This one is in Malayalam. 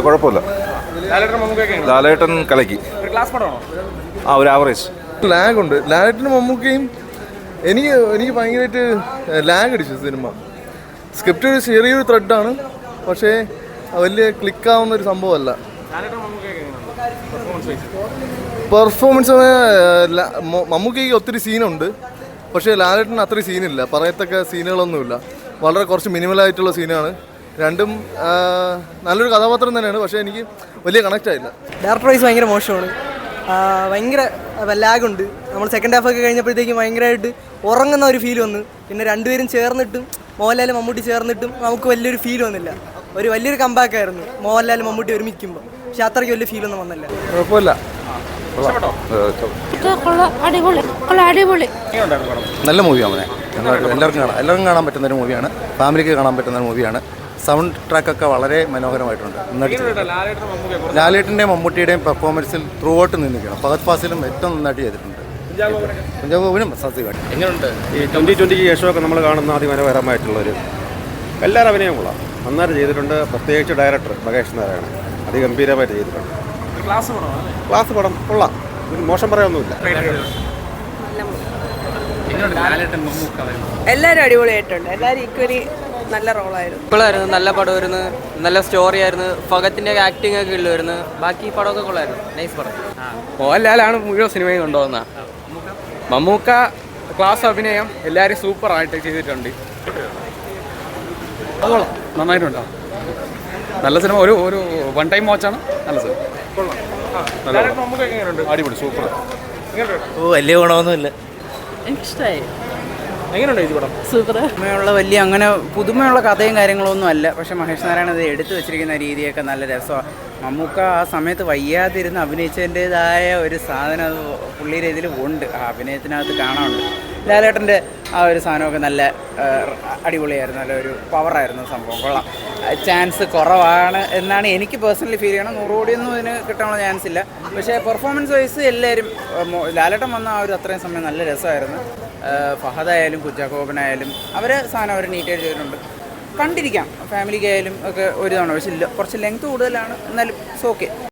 കുഴപ്പമില്ല. ലാലേട്ടൻ കലക്കി. ഒരു ആവറേജ്. ലാഗുണ്ട്. ലാലേട്ടനും മമ്മൂക്കയും എനിക്ക് ഭയങ്കരമായിട്ട് ലാഗ് അടിച്ചു സിനിമ. സ്ക്രിപ്റ്റ് ഒരു ചെറിയൊരു ത്രെഡാണ്, പക്ഷേ വലിയ ക്ലിക്കാവുന്നൊരു സംഭവമല്ല. പെർഫോമൻസ് മമ്മൂക്കയ്ക്ക് ഒത്തിരി സീനുണ്ട്, പക്ഷേ ലാലേട്ടന് അത്രയും സീനില്ല. പറയത്തക്ക സീനുകളൊന്നുമില്ല. വളരെ കുറച്ച് മിനിമലായിട്ടുള്ള സീനാണ്. രണ്ടും നല്ലൊരു കഥാപാത്രം തന്നെയാണ്, പക്ഷേ എനിക്ക് വലിയ കണക്റ്റ് ആയില്ല. ഡയറക്ടർ വൈസ് ഭയങ്കര മോശമാണ്. ഭയങ്കര ലാഗുണ്ട്. നമ്മൾ സെക്കൻഡ് ഹാഫൊക്കെ കഴിഞ്ഞപ്പോഴത്തേക്കും ഭയങ്കരമായിട്ട് ഉറങ്ങുന്ന ഒരു ഫീൽ വന്നു. പിന്നെ രണ്ടുപേരും ചേർന്നിട്ടും മോഹൻലാലും മമ്മൂട്ടി ചേർന്നിട്ടും നമുക്ക് വലിയൊരു ഫീൽ വന്നില്ല. വലിയൊരു കമ്പാക്ക് ആയിരുന്നു മോഹൻലാലും മമ്മൂട്ടി ഒരുമിക്കുമ്പോൾ, പക്ഷെ അത്രയ്ക്ക് വലിയ ഫീലൊന്നും വന്നില്ല. കുഴപ്പമില്ല. നല്ല മൂവിയാണ്. എല്ലാവർക്കും കാണാൻ പറ്റുന്ന ഒരു മൂവിയാണ്. ഫാമിലിക്ക് കാണാൻ പറ്റുന്ന ഒരു മൂവിയാണ്. സൗണ്ട് ട്രാക്കൊക്കെ വളരെ മനോഹരമായിട്ടുണ്ട്. ലാലേട്ടൻ്റെയും മമ്മൂട്ടിയുടെയും പെർഫോമൻസിൽ ത്രൂ ഔട്ട് നിന്നിരിക്കണം. ഫഹദ് ഫാസിലും ഏറ്റവും നന്നായിട്ട് ചെയ്തിട്ടുണ്ട്. പഞ്ചാബിനും സത്യമായിട്ട് എങ്ങനെയുണ്ട് ഈ 2020 ശേഷമൊക്കെ നമ്മൾ കാണുന്ന അതിമനോഹരമായിട്ടുള്ളൊരു എല്ലാവരും അഭിനയം കൊള്ളാം, നന്നായിട്ട് ചെയ്തിട്ടുണ്ട്. പ്രത്യേകിച്ച് ഡയറക്ടർ മഹേഷ് നാരായണൻ അതിഗംഭീരമായിട്ട് ചെയ്തിട്ടുണ്ട്. ക്ലാസ് പടം കൊള്ളാം, മോശം പറയാനൊന്നുമില്ല. എല്ലാവരും അടിപൊളിയായിട്ടുണ്ട്. എല്ലാവരും ഈക്വലി നല്ല റോളായിരുന്നു. കൊള്ളായിരുന്നു, നല്ല പടമായിരുന്നു, നല്ല സ്റ്റോറി ആയിരുന്നു. ഫഹദിന്റെ ആക്ടിങ് ഒക്കെ ഉള്ളായിരുന്നു. ബാക്കി പടമൊക്കെ കൊള്ളായിരുന്നു. നൈസ് പടം. മോഹൻലാലാണ് മുഴുവൻ സിനിമയും കൊണ്ടുപോകുന്ന. മമ്മൂക്ക ക്ലാസ് അഭിനയം എല്ലാവരും സൂപ്പറായിട്ട് ചെയ്തിട്ടുണ്ട്. അതുകൊള്ളാം, നന്നായിട്ടുണ്ടോ? നല്ല സിനിമ. ഒരു വൺ ടൈം വാച്ചാണ്. നല്ല സിനിമ. അടിപൊളി, സൂപ്പർ. വലിയ ഗുണമൊന്നുമില്ല. എനിക്കിഷ്ടമായി. എങ്ങനെയുണ്ട് ഈ പടം? സൂപ്പർ. വലിയ അങ്ങനെ പുതുമയുള്ള കഥയും കാര്യങ്ങളൊന്നും അല്ല, പക്ഷെ മഹേഷ് നാരായണൻ അത് എടുത്തു വെച്ചിരിക്കുന്ന രീതിയൊക്കെ നല്ല രസമാണ്. മമ്മൂക്ക ആ സമയത്ത് വയ്യാതിരുന്ന് അഭിനയിച്ചതിൻ്റെതായ ഒരു സാധനം അത് പുള്ളിയുടെ ഇതിൽ ഉണ്ട്, ആ അഭിനയത്തിനകത്ത് കാണാനുണ്ട്. ലാലേട്ടൻ്റെ ആ ഒരു സാധനമൊക്കെ നല്ല അടിപൊളിയായിരുന്നു. നല്ലൊരു പവറായിരുന്നു സംഭവം. കൊള്ളാം. ചാൻസ് കുറവാണ് എന്നാണ് എനിക്ക് പേഴ്സണലി ഫീൽ ചെയ്യണം. 100 കോടിയൊന്നും ഇതിന് കിട്ടാനുള്ള ചാൻസ് ഇല്ല. പക്ഷേ പെർഫോമൻസ് വൈസ് എല്ലാവരും ലാലേട്ടൻ വന്ന ആ ഒരു അത്രയും സമയം നല്ല രസമായിരുന്നു. ഫഹദായാലും കുഞ്ചാക്കോബനായാലും അവരെ സാധനം അവർ നീറ്റായിട്ട് ചെയ്തിട്ടുണ്ട്. കണ്ടിരിക്കാം, ഫാമിലിക്കായാലും ഒക്കെ ഒരു തവണ. പക്ഷേ കുറച്ച് ലെങ്ത് കൂടുതലാണ്, എന്നാലും ഇറ്റ്സ് ഓക്കെ.